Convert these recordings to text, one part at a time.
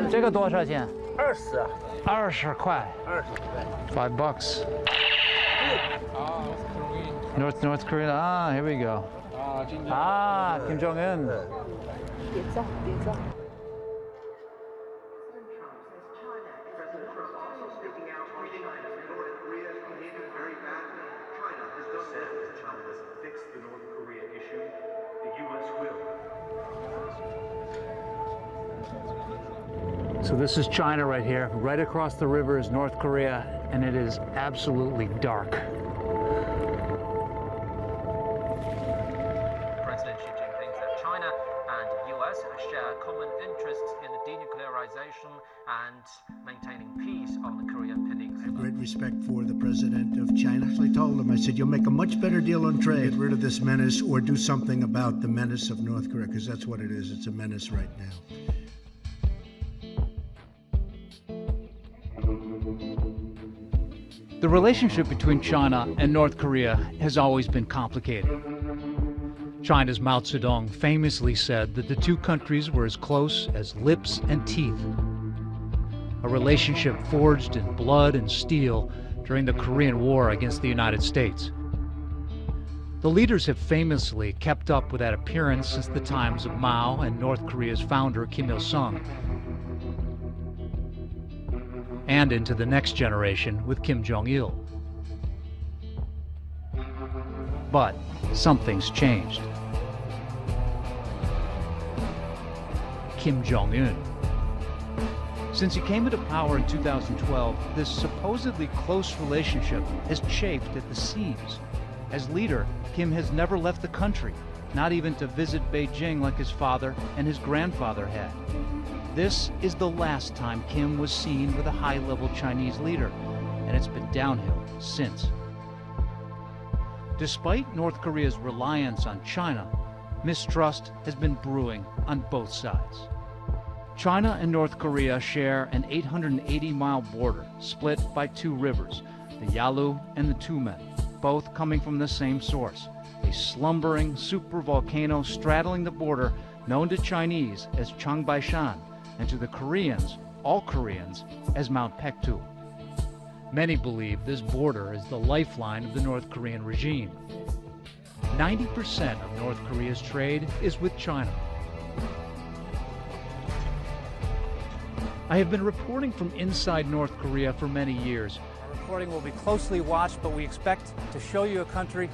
这个多少钱20啊， ？20块。$5. North Korea. Ah, here we go. Ah, Kim Jong-un. 别照，别照。 So this is China right here. Right across the river is North Korea, and it is absolutely dark. President Xi Jinping said China and the US share common interests in the denuclearization and maintaining peace on the Korean Peninsula. Great respect for the president of China. I told him, I said, you'll make a much better deal on trade. Get rid of this menace or do something about the menace of North Korea, because that's what it is. It's a menace right now. The relationship between China and North Korea has always been complicated. China's Mao Zedong famously said that the two countries were as close as lips and teeth. A relationship forged in blood and steel during the Korean War against the United States. The leaders have famously kept up with that appearance since the times of Mao and North Korea's founder Kim Il-sung, and into the next generation with Kim Jong-il. But something's changed. Kim Jong-un. Since he came into power in 2012, this supposedly close relationship has chafed at the seams. As leader, Kim has never left the country, not even to visit Beijing like his father and his grandfather had. This is the last time Kim was seen with a high-level Chinese leader, and it's been downhill since. Despite North Korea's reliance on China, mistrust has been brewing on both sides. China and North Korea share an 880-mile border split by two rivers, the Yalu and the Tumen, both coming from the same source, a slumbering supervolcano straddling the border known to Chinese as Changbaishan, and to the Koreans, all Koreans, as Mount Paektu. Many believe this border is the lifeline of the North Korean regime. 90% of North Korea's trade is with China. I have been reporting from inside North Korea for many years. Our reporting will be closely watched, but we expect to show you a country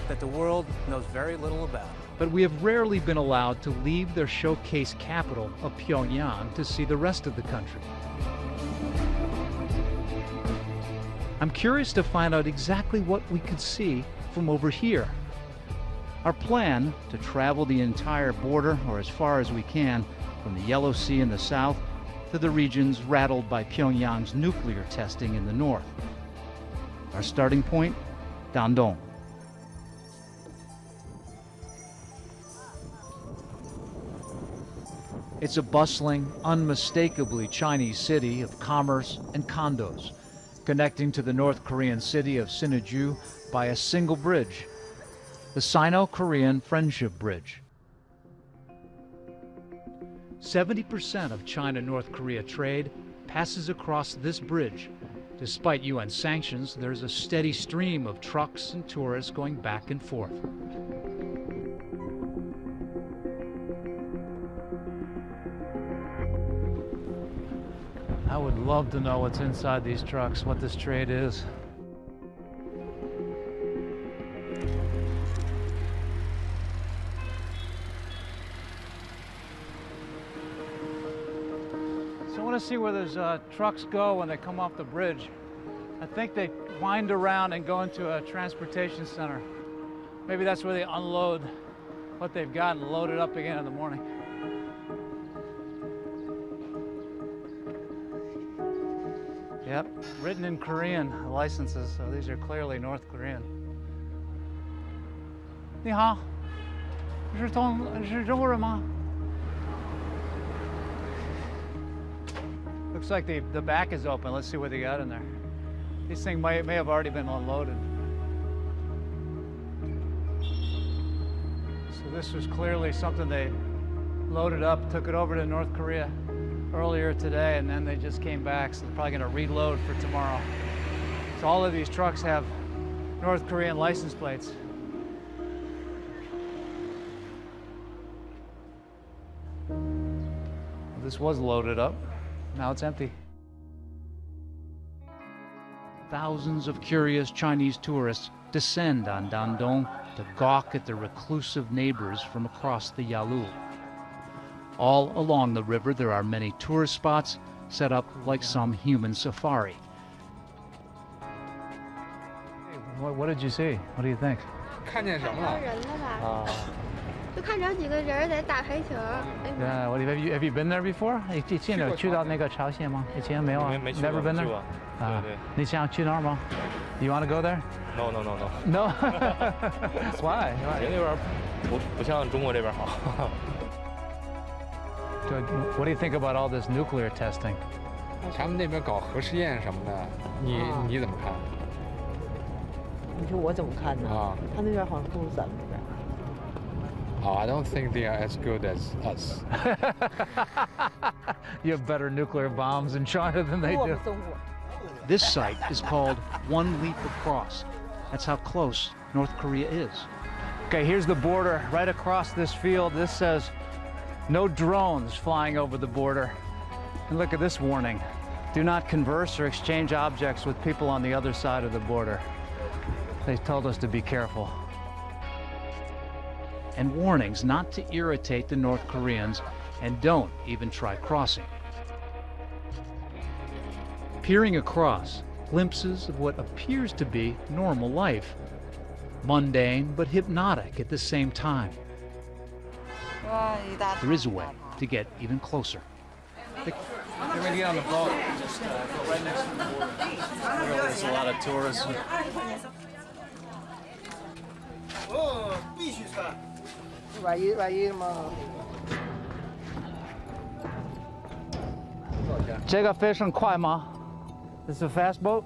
that the world knows very little about. But we have rarely been allowed to leave their showcase capital of Pyongyang to see the rest of the country. I'm curious to find out exactly what we could see from over here. Our plan, to travel the entire border, or as far as we can, from the Yellow Sea in the south to the regions rattled by Pyongyang's nuclear testing in the north. Our starting point, Dandong. It's a bustling, unmistakably Chinese city of commerce and condos, connecting to the North Korean city of Sinuiju by a single bridge, the Sino-Korean Friendship Bridge. 70% of China-North Korea trade passes across this bridge. Despite UN sanctions, there's a steady stream of trucks and tourists going back and forth. I would love to know what's inside these trucks, what this trade is. So I want to see where those trucks go when they come off the bridge. I think they wind around and go into a transportation center. Maybe that's where they unload what they've got and load it up again in the morning. Yep, written in Korean licenses, so these are clearly North Korean. 你好，是中国人吗? Looks like the back is open. Let's see what they got in there. These things may have already been unloaded. So this was clearly something they loaded up, took it over to North Korea. earlier today, and then they just came back, so they're probably going to reload for tomorrow. So all of these trucks have North Korean license plates. This was loaded up. Now it's empty. Thousands of curious Chinese tourists descend on Dandong to gawk at their reclusive neighbors from across the Yalu. All along the river, there are many tourist spots set up like some human safari. What did you see? What do you think? 看见什么了？人了吧？就看着几个人在打排球。Yeah, have you been there before? 你之前有去到那个朝鲜吗？以前没有啊？没去过。 Never been there? 啊，你想去那儿吗？ You want to go there? No. No. Why? 人那边不像中国这边好。What do you think about all this nuclear testing? 他们那边搞核试验什么的，你怎么看？你说我怎么看呢？他那边好像不如咱们这边。I don't think they are as good as us. You have better nuclear bombs in China than they do. This site is called One Leap Across. That's how close North Korea is. Okay, here's the border right across this field. This says no drones flying over the border. And look at this warning. Do not converse or exchange objects with people on the other side of the border. They told us to be careful. And warnings not to irritate the North Koreans, and don't even try crossing. Peering across, glimpses of what appears to be normal life. Mundane but hypnotic at the same time. There is a way to get even closer. You're going to get on the boat and just go right next to the border. There's a lot of tourists. This is a fast boat.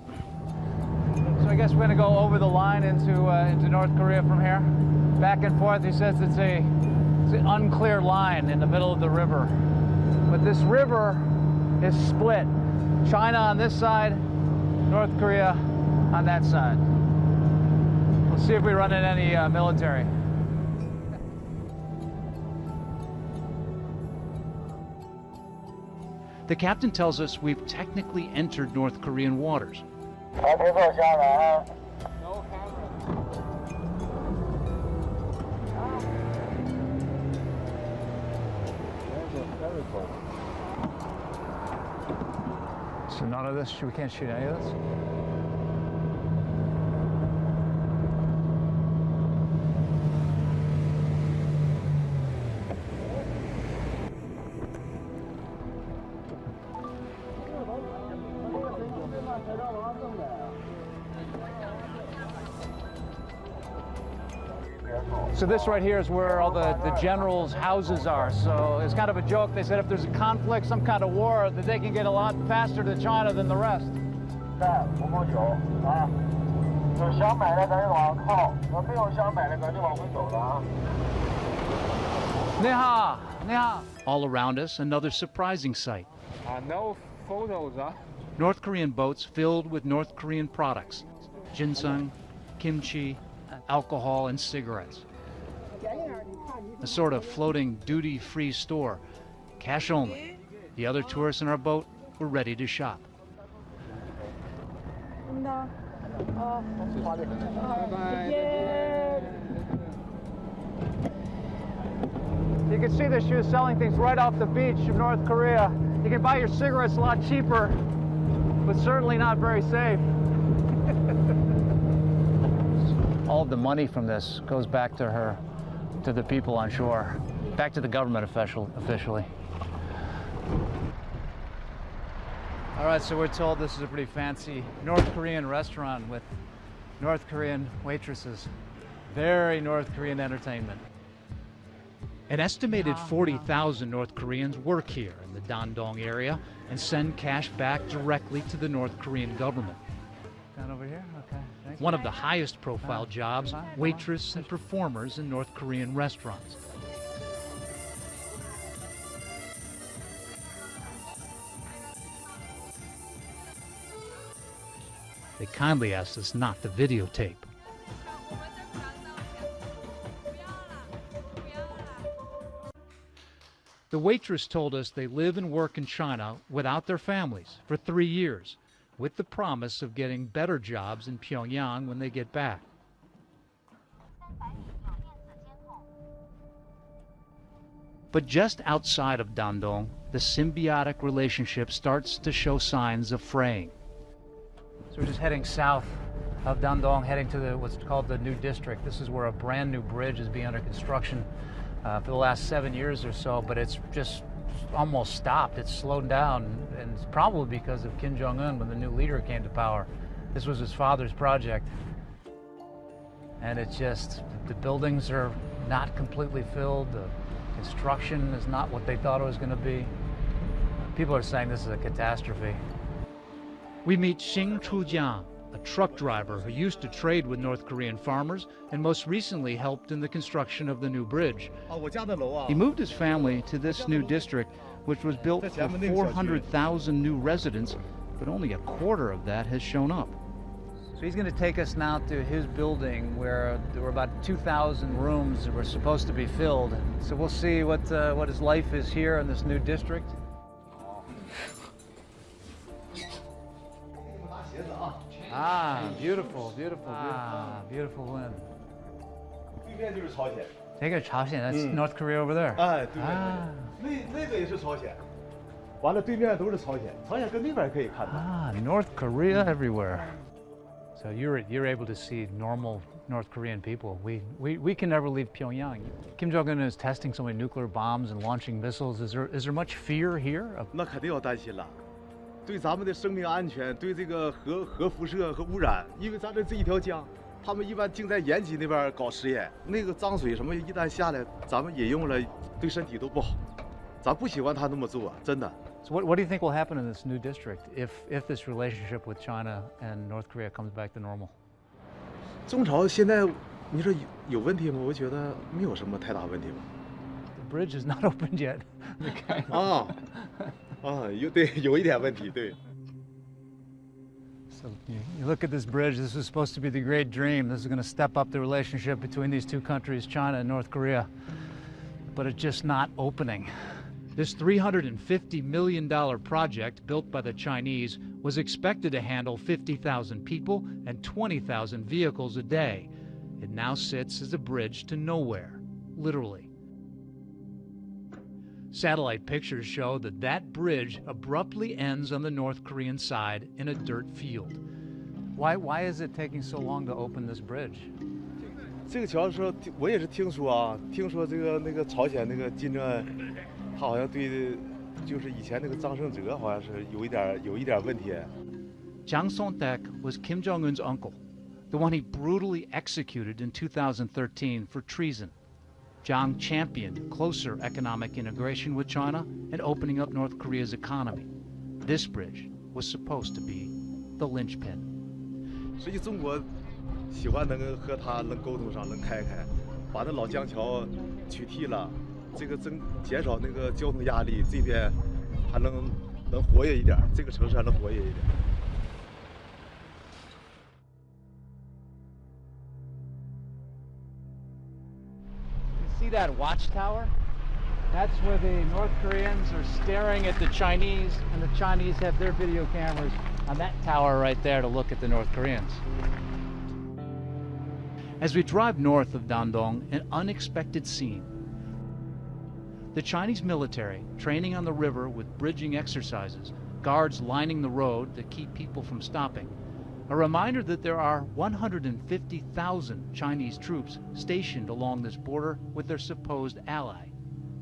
So I guess we're going to go over the line into North Korea from here. Back and forth. He says it's an unclear line in the middle of the river. But this river is split. China on this side, North Korea on that side. We'll see if we run into any military. The captain tells us we've technically entered North Korean waters. So none of this, we can't shoot any of this? So this right here is where all the generals' houses are. So it's kind of a joke. They said if there's a conflict, some kind of war, that they can get a lot faster to China than the rest. All around us, another surprising sight. No photos, North Korean boats filled with North Korean products. Ginseng, kimchi, alcohol, and cigarettes. A sort of floating duty-free store, cash only. The other tourists in our boat were ready to shop. You can see that she was selling things right off the beach of North Korea. You can buy your cigarettes a lot cheaper, but certainly not very safe. All of the money from this goes back to her, to the people on shore, back to the government officially. All right, so we're told this is a pretty fancy North Korean restaurant with North Korean waitresses. Very North Korean entertainment. An estimated 40,000 North Koreans work here in the Dandong area and send cash back directly to the North Korean government. Down over here? Okay. Thanks. One of the highest profile jobs, waitress and performers in North Korean restaurants. They kindly asked us not to videotape. The waitress told us they live and work in China without their families for 3 years, with the promise of getting better jobs in Pyongyang when they get back. But just outside of Dandong, the symbiotic relationship starts to show signs of fraying. So we're just heading south of Dandong, heading to what's called the new district. This is where a brand new bridge is being under construction for the last 7 years or so, but it's just almost stopped. It's slowed down, and it's probably because of Kim Jong-un when the new leader came to power. This was his father's project. And it's just, the buildings are not completely filled. The construction is not what they thought it was going to be. People are saying this is a catastrophe. We meet Xing Chujiang, a truck driver who used to trade with North Korean farmers and most recently helped in the construction of the new bridge. He moved his family to this new district, which was built for 400,000 new residents, but only a quarter of that has shown up. So he's going to take us now to his building where there were about 2,000 rooms that were supposed to be filled. So we'll see what his life is here in this new district. Ah, beautiful, beautiful, beautiful, beautiful wind. Take a Chaoshan, that's North Korea over there. North Korea everywhere. So you're able to see normal North Korean people. We can never leave Pyongyang. Kim Jong-un is testing so many nuclear bombs and launching missiles. Is there much fear here? 那肯定要担心了。 对咱们的生命安全，对这个核辐射和污染，因为咱这一条江，他们一般净在延吉那边搞实验，那个脏水什么一旦下来，咱们饮用了对身体都不好，咱不喜欢他那么做，真的。So what do you think will happen in this new district if this relationship with China and North Korea comes back to normal? 中朝现在你说有问题吗？我觉得没有什么太大问题吧。The bridge is not opened yet. 有一点问题，对。 So you look at this bridge, this is supposed to be the great dream. This is going to step up the relationship between these two countries, China and North Korea. But it's just not opening. This $350 million project built by the Chinese was expected to handle 50,000 people and 20,000 vehicles a day. It now sits as a bridge to nowhere, literally. Satellite pictures show that bridge abruptly ends on the North Korean side in a dirt field. Why is it taking so long to open this bridge? 这个桥说，我也是听说啊，听说那个朝鲜那个金正恩，他好像对，就是以前那个张胜哲好像是有一点问题。Jang Song-taek was Kim Jong-un's uncle, the one he brutally executed in 2013 for treason. Jang championed closer economic integration with China and opening up North Korea's economy. This bridge was supposed to be the linchpin. 所以中国喜欢能和他能沟通上，能开，把那老江桥取缔了，这个减少那个交通压力，这边还能活跃一点，这个城市还能活跃一点。 See that watchtower? That's where the North Koreans are staring at the Chinese, and the Chinese have their video cameras on that tower right there to look at the North Koreans. As we drive north of Dandong, an unexpected scene. The Chinese military training on the river with bridging exercises, guards lining the road to keep people from stopping. A reminder that there are 150,000 Chinese troops stationed along this border with their supposed ally.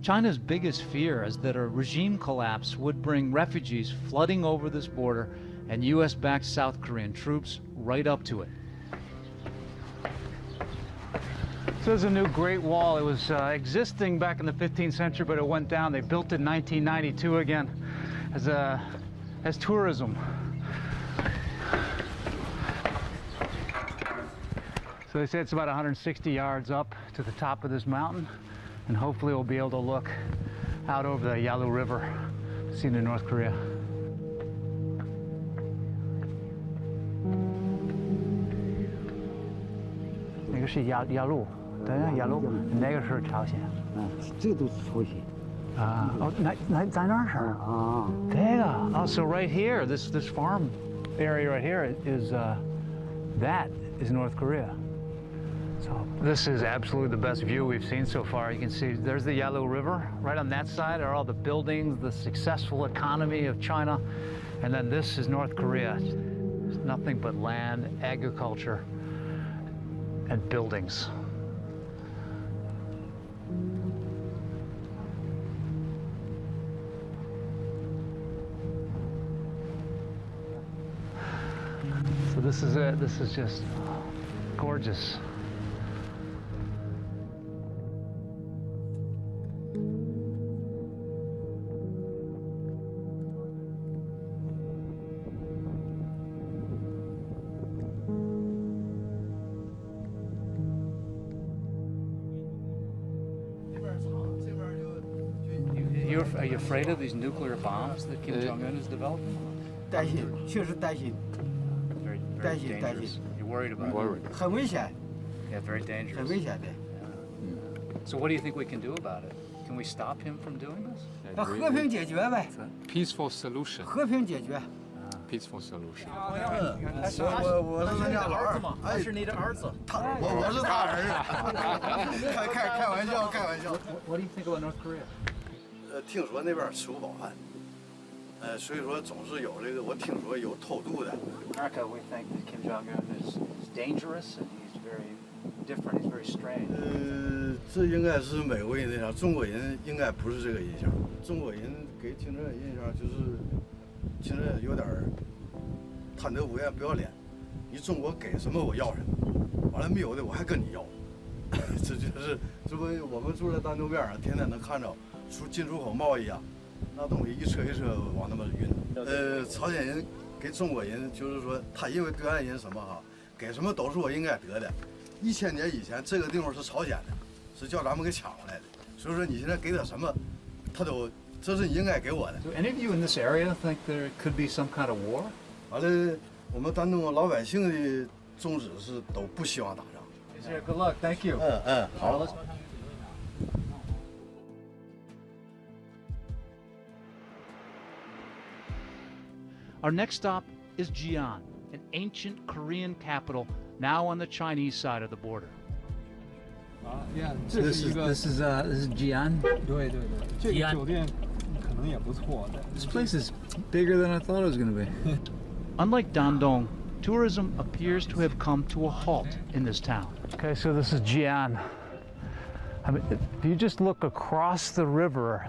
China's biggest fear is that a regime collapse would bring refugees flooding over this border and US-backed South Korean troops right up to it. So there's a new Great Wall. It was existing back in the 15th century, but it went down. They built it in 1992 again as tourism. So they say it's about 160 yards up to the top of this mountain, and hopefully we'll be able to look out over the Yalu River, see into North Korea. 个是雅鲁，对呀，雅鲁，那个是朝鲜。这个都是朝鲜。在那儿是啊，这个 so right here, this farm area right here is that is North Korea. So this is absolutely the best view we've seen so far. You can see there's the Yalu River. Right on that side are all the buildings, the successful economy of China. And then this is North Korea. It's nothing but land, agriculture, and buildings. So this is it. This is just gorgeous. Are you afraid of these nuclear bombs that Kim Jong-un is developing? 担心，确实担心。 Very dangerous. You're worried about it? 很危险。 Yeah, very dangerous. 很危险的。 So what do you think we can do about it? Can we stop him from doing this? 那和平解决呗。 Peaceful solution. 和平解决。 Peaceful solution. 我是人家老二嘛，是你的儿子。我是他儿子。开玩笑，开玩笑。What do you think about North Korea? 听说那边吃不饱饭，所以说总是有这个，我听说有偷渡的。America, we think that Kim Jong-un is dangerous and he's very different. He's very strange. 这应该是美国人的印象，中国人应该不是这个印象。中国人给听着印象就是听着有点贪得无厌、不要脸。你中国给什么我要什么，完了没有的我还跟你要。这就是这不我们住在丹东边上，天天能看着。 进出口贸易啊，那东西一车一车往那么运。朝鲜人给中国人就是说，他因为对岸人什么哈，给什么都是我应该得的。1000年以前这个地方是朝鲜的，是叫咱们给抢过来的。所以说你现在给他什么，他都这是你应该给我的。Do any of you in this area think there could be some kind of war? 完了，我们丹东老百姓的宗旨是都不希望打仗。Good luck, thank you. 好。 Our next stop is Jian, an ancient Korean capital now on the Chinese side of the border. Yeah, This is Jian. 对，这个酒店可能也不错的。 This place is bigger than I thought it was going to be. Unlike Dandong, tourism appears to have come to a halt in this town. Okay, so this is Jian. I mean, if you just look across the river,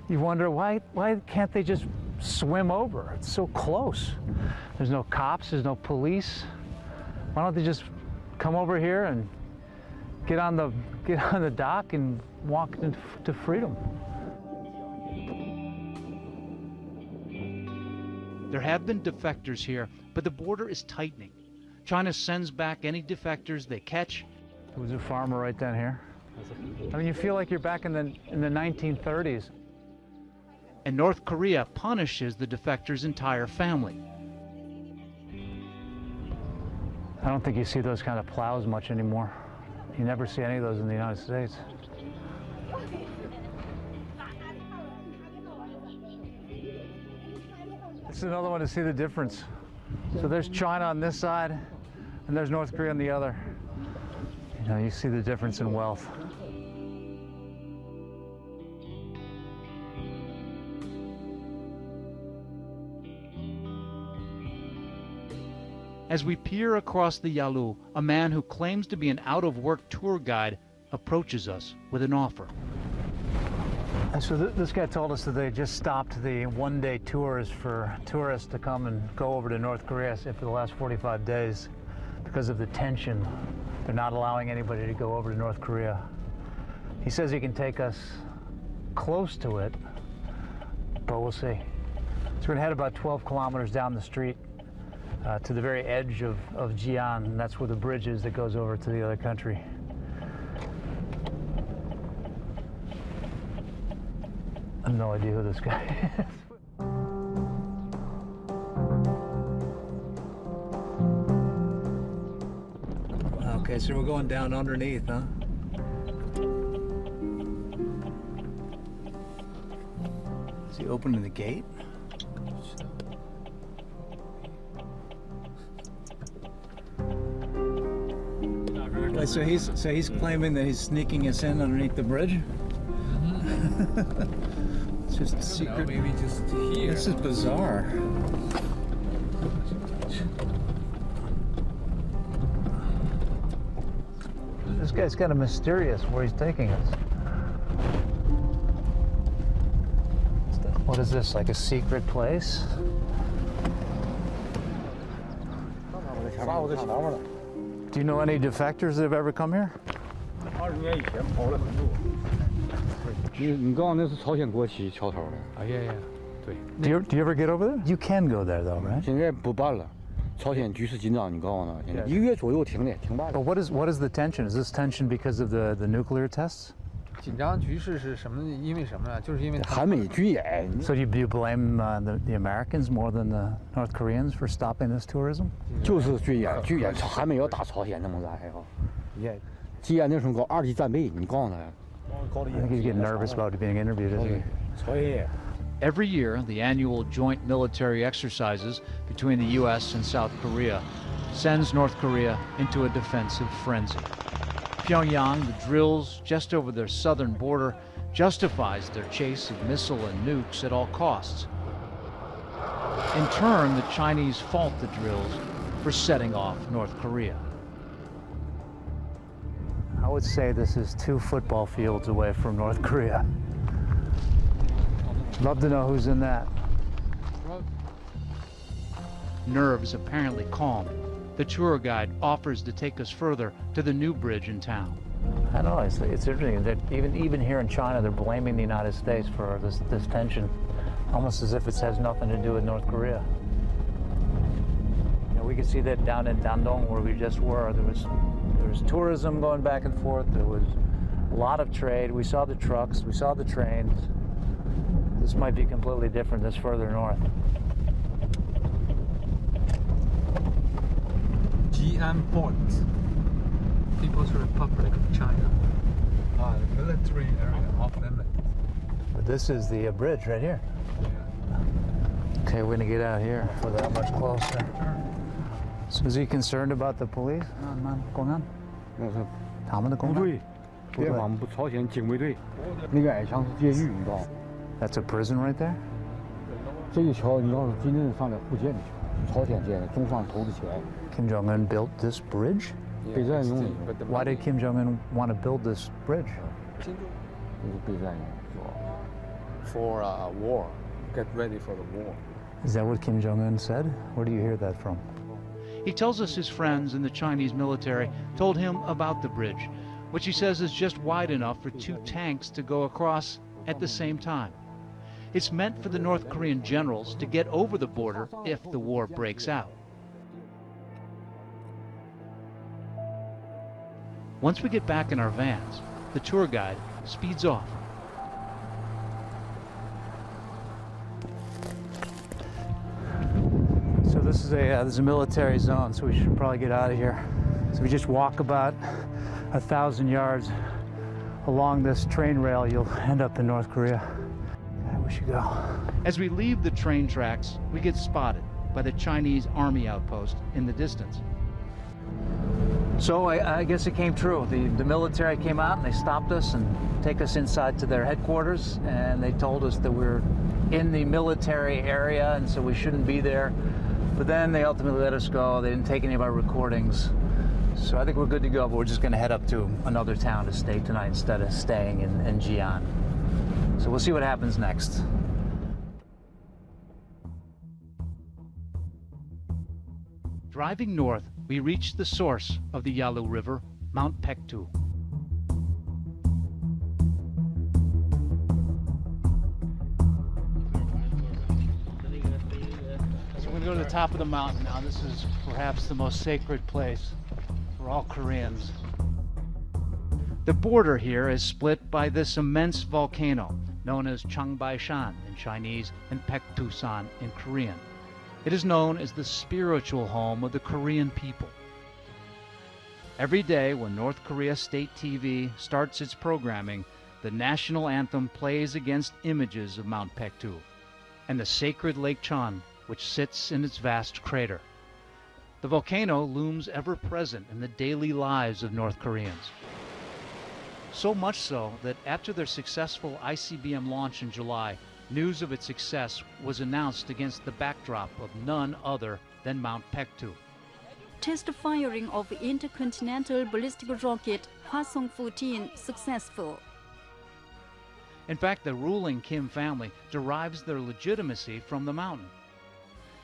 you wonder why can't they just swim over? It's so close. There's no cops, there's no police. Why don't they just come over here and get on the dock and walk to freedom? There have been defectors here, but the border is tightening. China sends back any defectors they catch. There was a farmer right down here. I mean, you feel like you're back in the 1930s. And North Korea punishes the defector's entire family. I don't think you see those kind of plows much anymore. You never see any of those in the United States. This is another one to see the difference. So there's China on this side, and there's North Korea on the other. You know, you see the difference in wealth. As we peer across the Yalu, a man who claims to be an out-of-work tour guide approaches us with an offer. So this guy told us that they just stopped the one-day tours for tourists to come and go over to North Korea for the last 45 days because of the tension. They're not allowing anybody to go over to North Korea. He says he can take us close to it, but we'll see. So we're gonna head about 12 kilometers down the street to the very edge of Jian, and that's where the bridge is that goes over to the other country. I have no idea who this guy is. Okay, Okay, so we're going down underneath, huh? Is he opening the gate? So he's claiming that he's sneaking us in underneath the bridge? It's just a secret. Maybe just here. This is bizarre. This guy's kind of mysterious where he's taking us. What is this, like a secret place? Do you know any defectors that have ever come here? 20年以前跑了很多。你刚刚那是朝鲜国旗桥头的。啊，yeah, yeah. Do you ever get over there? You can go there though, right? 现在不办了，朝鲜局势紧张，你告诉他，现在1个月左右停办。But what is the tension? Is this tension because of the nuclear tests? 紧张局势是什么？因为什么呢？就是因为韩美军演。So do you blame the Americans more than the North Koreans for stopping this tourism? 就是军演，韩美要打朝鲜，那么来哈。既然那时候搞2级战备，你告诉他。I think he's getting nervous about being interviewed, isn't he? Every year, the annual joint military exercises between the U.S. and South Korea sends North Korea into a defensive frenzy. Pyongyang, the drills just over their southern border, justifies their chase of missile and nukes at all costs. In turn, the Chinese fault the drills for setting off North Korea. I would say this is 2 football fields away from North Korea. Love to know who's in that. Nerves apparently calmed, the tour guide offers to take us further to the new bridge in town. I know, it's interesting that even here in China, they're blaming the United States for this tension, almost as if it has nothing to do with North Korea. You know, we could see that down in Dandong where we just were. There was tourism going back and forth. There was a lot of trade. We saw the trucks, we saw the trains. This might be completely different this further north. Jian Port, People's Republic of China. The military area off limit. But this is the bridge right here. Okay, we're gonna get out here for that much closer. So is he concerned about the police? Going on? 那是他们的部队，边防部朝鲜警卫队，那个矮墙是监狱，你知道吗？ That's a prison right there? 这个桥你要是真正上来福建的桥，朝鲜建的，中方投的钱。Kim Jong-un built this bridge? 备战用的。Why did Kim Jong-un want to build this bridge? 就是备战用的。For war, get ready for the war. Is that what Kim Jong-un said? Where do you hear that from? He tells us his friends in the Chinese military told him about the bridge, which he says is just wide enough for 2 tanks to go across at the same time. It's meant for the North Korean generals to get over the border if the war breaks out. Once we get back in our vans, the tour guide speeds off. So this is a military zone, so we should probably get out of here. So we just walk about 1,000 yards along this train rail, you'll end up in North Korea. Okay, we should go. As we leave the train tracks, we get spotted by the Chinese army outpost in the distance. So I guess it came true. The military came out and they stopped us and take us inside to their headquarters, and they told us that we're in the military area and so we shouldn't be there. But then they ultimately let us go. They didn't take any of our recordings. So I think we're good to go, but we're just going to head up to another town to stay tonight instead of staying in Jian. So we'll see what happens next. Driving north, we reach the source of the Yalu River, Mount Pektu. So we're going to go to the top of the mountain now. This is perhaps the most sacred place for all Koreans. The border here is split by this immense volcano known as Changbaishan in Chinese and Pektusan in Korean. It is known as the spiritual home of the Korean people. Every day when North Korea State TV starts its programming, the national anthem plays against images of Mount Paektu and the sacred Lake Chan, which sits in its vast crater. The volcano looms ever present in the daily lives of North Koreans. So much so that after their successful ICBM launch in July, news of its success was announced against the backdrop of none other than Mount Paektu. Test firing of intercontinental ballistic rocket Hwasong-14 successful. In fact, the ruling Kim family derives their legitimacy from the mountain.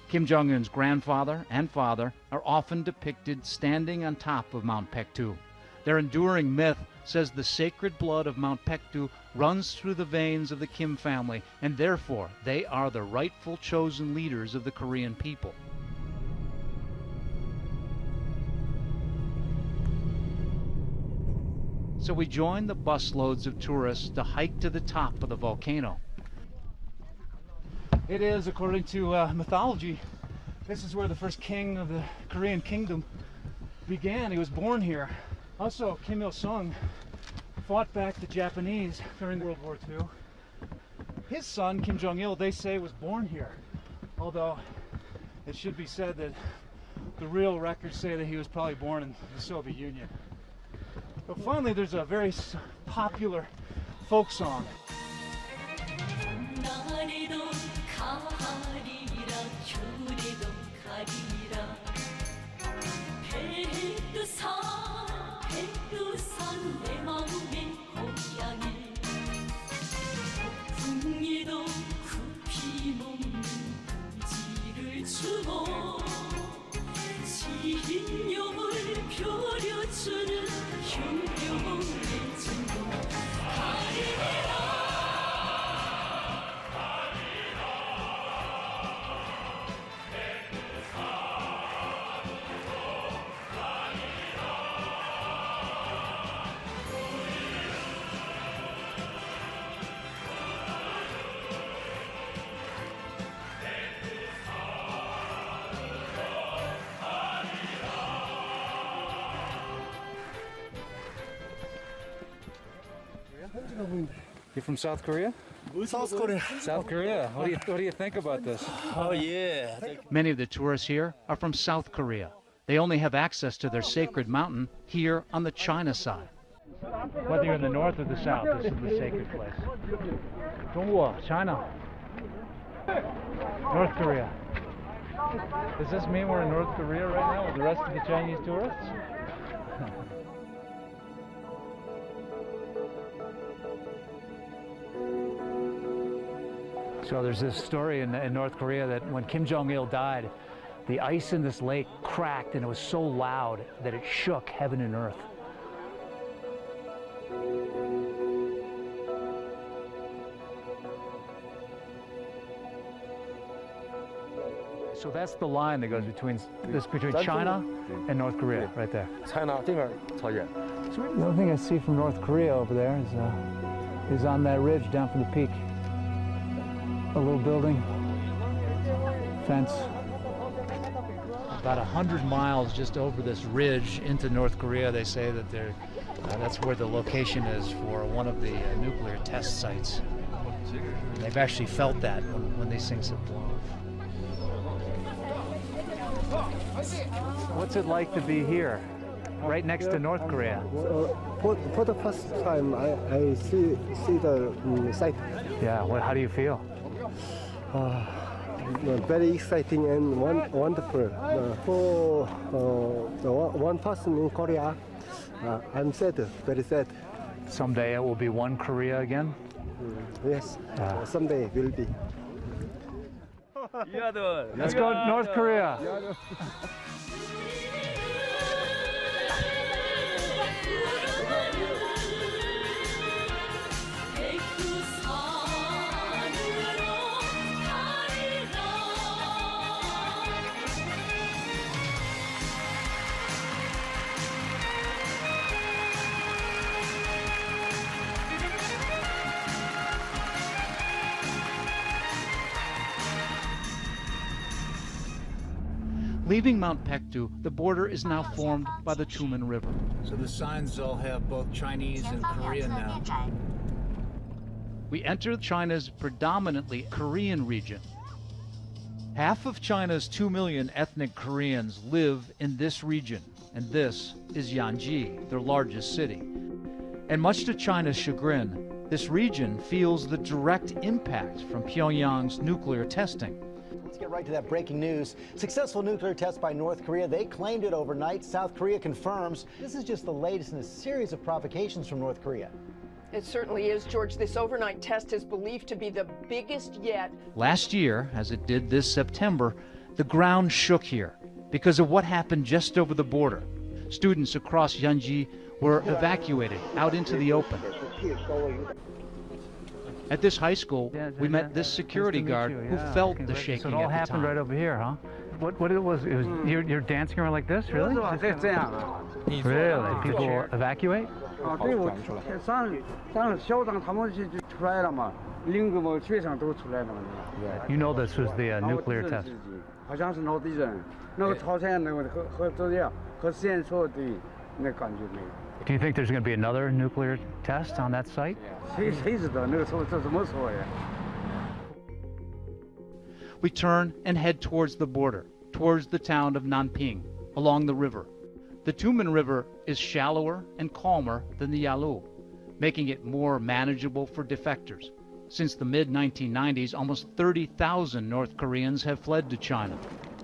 Kim Jong-un's grandfather and father are often depicted standing on top of Mount Paektu. Their enduring myth says the sacred blood of Mount Paektu runs through the veins of the Kim family, and therefore they are the rightful chosen leaders of the Korean people. So we joined the busloads of tourists to hike to the top of the volcano. It is, according to mythology, this is where the first king of the Korean kingdom began. He was born here. Also, Kim Il-sung fought back the Japanese during World War II. His son, Kim Jong-il, they say was born here. Although it should be said that the real records say that he was probably born in the Soviet Union. But finally, there's a very popular folk song. You're from South Korea? South Korea. South Korea. What do you think about this? Oh yeah. Many of the tourists here are from South Korea. They only have access to their sacred mountain here on the China side. Whether you're in the north or the south, this is the sacred place. China. North Korea. Does this mean we're in North Korea right now with the rest of the Chinese tourists? So there's this story in North Korea that when Kim Jong-il died, the ice in this lake cracked and it was so loud that it shook heaven and earth. So that's the line that goes between China and North Korea, right there. China, the only thing I see from North Korea over there is on that ridge down from the peak. A little building, fence. About 100 miles just over this ridge into North Korea, they say that that's where the location is for one of the nuclear test sites. They've actually felt that when these things have blown. What's it like to be here, right next to North Korea? For the first time, I see the site. Yeah. How do you feel? Very exciting and wonderful. For one person in Korea, I'm sad, very sad. Someday it will be one Korea again? Yes, someday will be. Let's go North Korea. Leaving Mount Paektu, the border is now formed by the Tumen River. So the signs all have both Chinese and Korean now. We enter China's predominantly Korean region. Half of China's 2 million ethnic Koreans live in this region, and this is Yanji, their largest city. And much to China's chagrin, this region feels the direct impact from Pyongyang's nuclear testing. Let's get right to that breaking news. Successful nuclear test by North Korea. They claimed it overnight. South Korea confirms. This is just the latest in a series of provocations from North Korea. It certainly is, George. This overnight test is believed to be the biggest yet. Last year, as it did this September, the ground shook here because of what happened just over the border. Students across Yanji were evacuated out into the open. At this high school, we met this security guard who felt the shaking So it all at the happened time. right over here, huh? What it was you're dancing around like this, really? Really? People evacuate? You know this was the nuclear test. Do you think there's going to be another nuclear test on that site? We turn and head towards the border, towards the town of Nanping, along the river. The Tumen River is shallower and calmer than the Yalu, making it more manageable for defectors. Since the mid-1990s, almost 30,000 North Koreans have fled to China.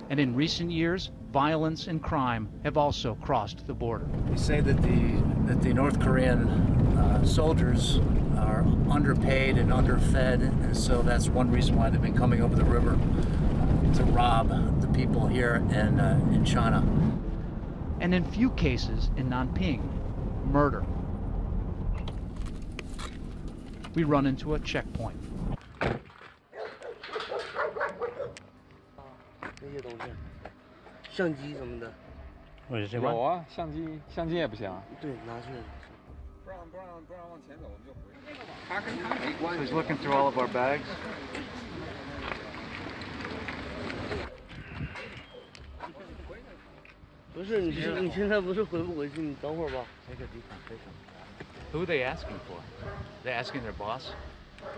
And in recent years, violence and crime have also crossed the border. They say that the North Korean soldiers are underpaid and underfed, and so that's one reason why they've been coming over the river to rob the people here in China. And in few cases in Nanping, murder. We run into a checkpoint. 相机什么的。有啊，相机也不行。对，拿去。不让往前走，我们就回去。他跟他没关系。 So he's looking through all of our bags. 不是你现在不是回不回去？你等会儿吧。Who are they asking for? They asking their boss?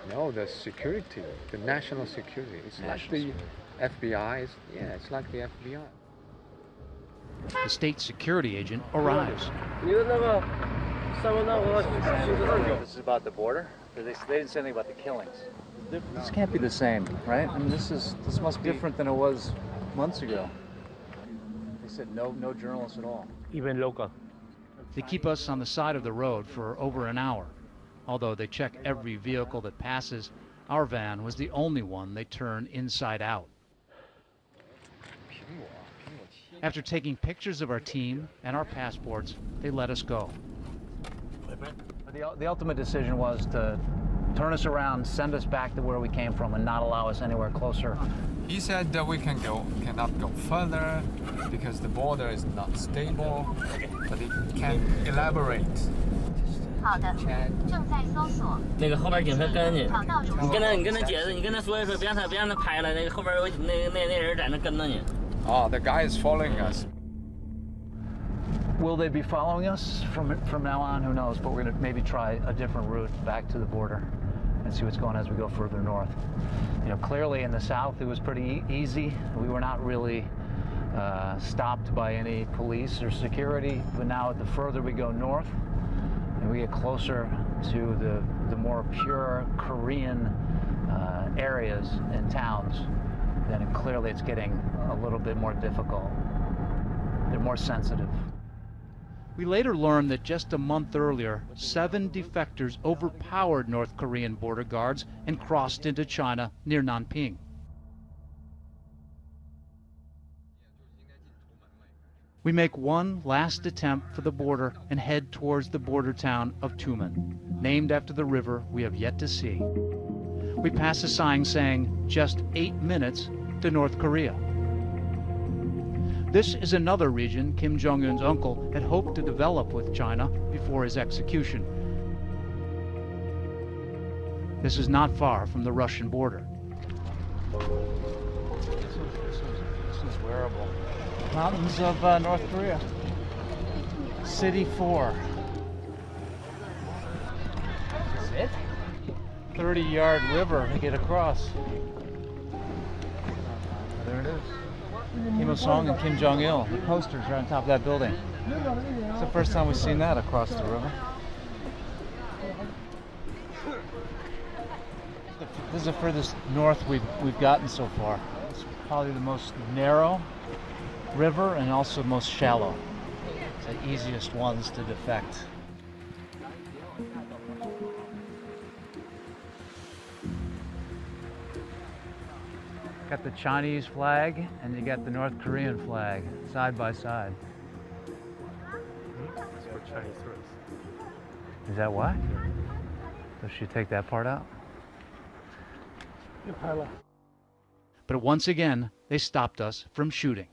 No, the security, the national security. It's like the FBI. It's like the FBI. The state security agent arrives. This is about the border? They didn't say anything about the killings. This can't be the same, right? I mean, this must be different than it was months ago. They said no journalists at all. Even local. They keep us on the side of the road for over an hour. Although they check every vehicle that passes, our van was the only one they turn inside out. After taking pictures of our team and our passports, they let us go. The ultimate decision was to turn us around, send us back to where we came from, and not allow us anywhere closer. He said that we cannot go further because the border is not stable, but he can elaborate. 好的，正在搜索。那个后边警车跟着你，你跟他解释，你跟他说一说，别让他拍了。那个后边有那人在那跟着你。Oh, the guy is following us. Will they be following us from now on? Who knows? But we're going to maybe try a different route back to the border and see what's going on as we go further north. You know, clearly in the south it was pretty easy. We were not really stopped by any police or security. But now, the further we go north, and we get closer to the more pure Korean areas and towns, then clearly it's getting a little bit more difficult. They're more sensitive. We later learned that just a month earlier, 7 defectors overpowered North Korean border guards and crossed into China near Nanping. We make one last attempt for the border and head towards the border town of Tumen, named after the river we have yet to see. We pass a sign saying just 8 minutes to North Korea. This is another region Kim Jong-un's uncle had hoped to develop with China before his execution. This is not far from the Russian border. This is wearable. Mountains of North Korea. City 4. Is it? 30-yard river to get across. There it is. Kim Il-sung and Kim Jong-il. The posters are on top of that building. It's the first time we've seen that across the river. This is the furthest north we've gotten so far. It's probably the most narrow river and also most shallow. It's the easiest ones to defect. Got the Chinese flag and you got the North Korean flag side by side. It's for Chinese tourists. Is that why? So should take that part out? But once again, they stopped us from shooting.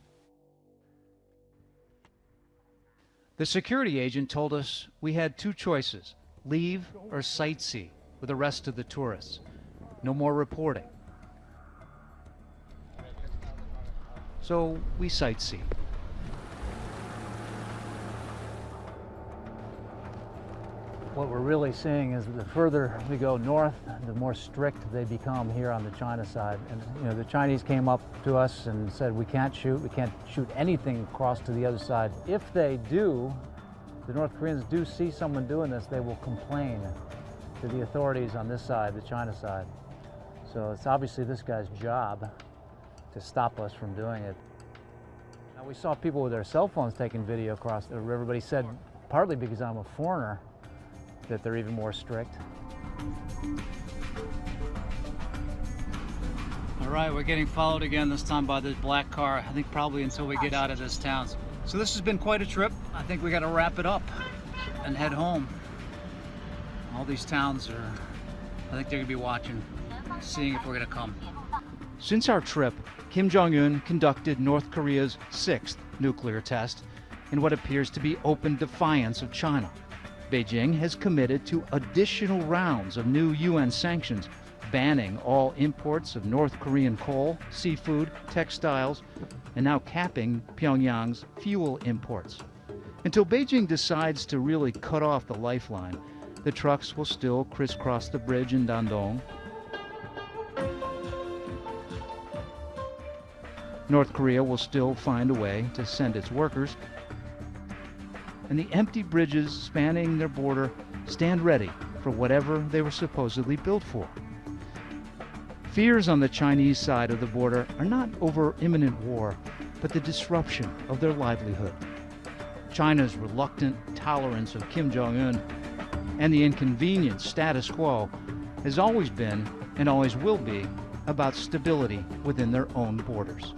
The security agent told us we had two choices, leave or sightsee with the rest of the tourists. No more reporting. So we sightsee. What we're really seeing is that the further we go north, the more strict they become here on the China side. And you know, the Chinese came up to us and said, we can't shoot anything across to the other side. If they do, the North Koreans do see someone doing this, they will complain to the authorities on this side, the China side. So it's obviously this guy's job to stop us from doing it. Now we saw people with their cell phones taking video across the river, but he said partly because I'm a foreigner that they're even more strict. All right, we're getting followed again, this time by this black car, I think probably until we get out of this town. So this has been quite a trip. I think we got to wrap it up and head home. All these towns are, I think they're gonna be watching, seeing if we're gonna come. Since our trip, Kim Jong-un conducted North Korea's 6th nuclear test in what appears to be open defiance of China. Beijing has committed to additional rounds of new UN sanctions, banning all imports of North Korean coal, seafood, textiles, and now capping Pyongyang's fuel imports. Until Beijing decides to really cut off the lifeline, the trucks will still crisscross the bridge in Dandong. North Korea will still find a way to send its workers, and the empty bridges spanning their border stand ready for whatever they were supposedly built for. Fears on the Chinese side of the border are not over imminent war, but the disruption of their livelihood. China's reluctant tolerance of Kim Jong-un and the inconvenient status quo has always been, and always will be, about stability within their own borders.